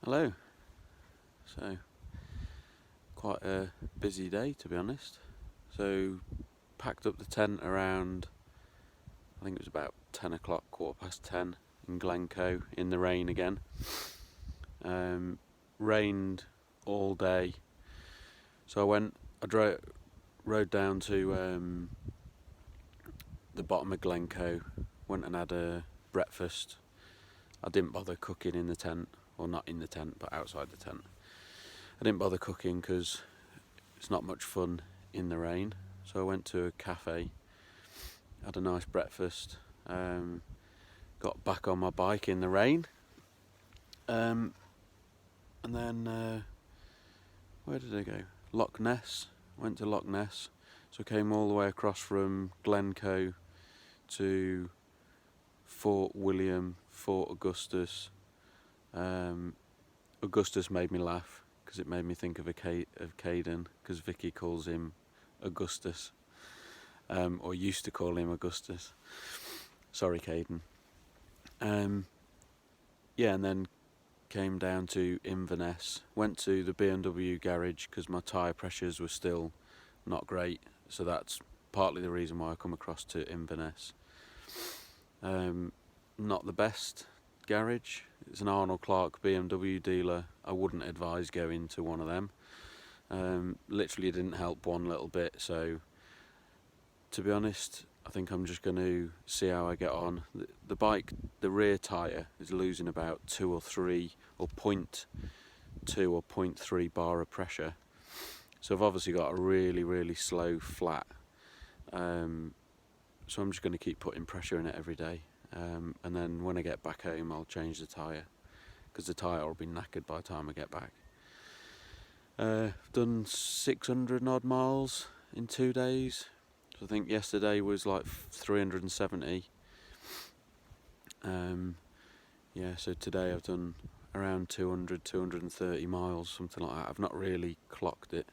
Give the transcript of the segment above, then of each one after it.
Hello. So, quite a busy day to be honest. So, packed up the tent around, I think it was about 10 o'clock, 10:15 in Glencoe in the rain again. Rained all day. So I rode down to the bottom of Glencoe, went and had a breakfast. I didn't bother cooking in the tent, or not in the tent, but outside the tent. I didn't bother cooking because it's not much fun in the rain. So I went to a cafe, had a nice breakfast, got back on my bike in the rain, and then where did I go? Loch Ness. Went to Loch Ness. So I came all the way across from Glencoe to Fort William, Fort Augustus. Augustus made me laugh because it made me think of Caden, because Vicky calls him Augustus, or used to call him Augustus. Sorry, Caden. Yeah, and then came down to Inverness. Went to the BMW garage because my tyre pressures were still not great, so that's partly the reason why I come across to Inverness. Not the best garage. It's an Arnold Clark BMW dealer. I wouldn't advise going to one of them. Literally didn't help one little bit, so to be honest, I think I'm just going to see how I get on. The bike, the rear tyre is losing about 2 or 3 or 0.2 or 0.3 bar of pressure, so I've obviously got a really slow flat, so I'm just going to keep putting pressure in it every day, and then when I get back home I'll change the tyre, because the tyre will be knackered by the time I get back. I've done 600 odd miles in 2 days. I think yesterday was like 370. Yeah, so today I've done around 200, 230 miles, something like that. I've not really clocked it.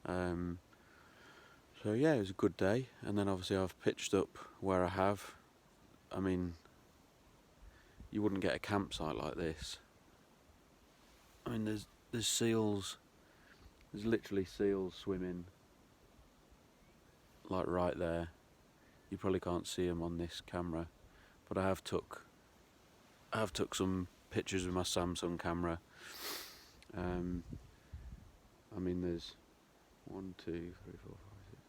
So yeah, it was a good day. And then obviously I've pitched up where I have. I mean, you wouldn't get a campsite like this. I mean, there's seals. There's literally seals swimming, like right there. You probably can't see them on this camera, but I have took some pictures with my Samsung camera. I mean, there's 1, 2, 3, 4, 5, 6.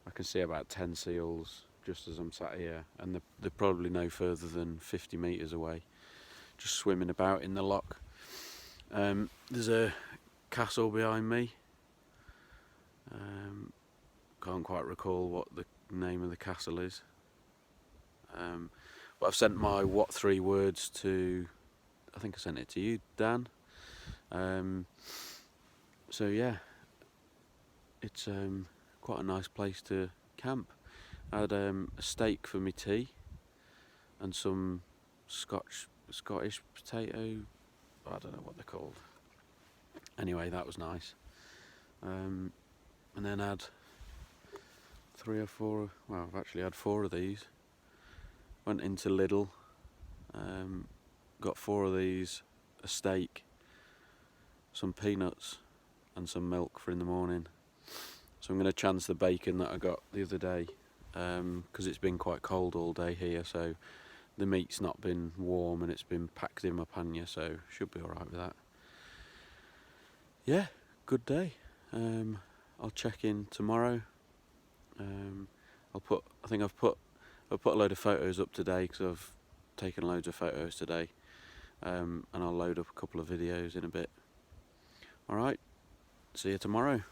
I can see about 10 seals just as I'm sat here, and they're probably no further than 50 metres away, just swimming about in the loch. There's a castle behind me. Can't quite recall what the name of the castle is. But I've sent my what 3 words to, I think I sent it to you, Dan. So yeah, it's quite a nice place to camp. I had a steak for my tea and some Scottish potato, I don't know what they're called. Anyway, that was nice. And then I had 3 or 4, well, I've actually had 4 of these. Went into Lidl, got 4 of these, a steak, some peanuts and some milk for in the morning. So I'm going to chance the bacon that I got the other day, because it's been quite cold all day here, so the meat's not been warm and it's been packed in my pannier, so should be alright with that. Yeah, good day. I'll check in tomorrow. I've put a load of photos up today because I've taken loads of photos today, and I'll load up a couple of videos in a bit. Alright, see you tomorrow.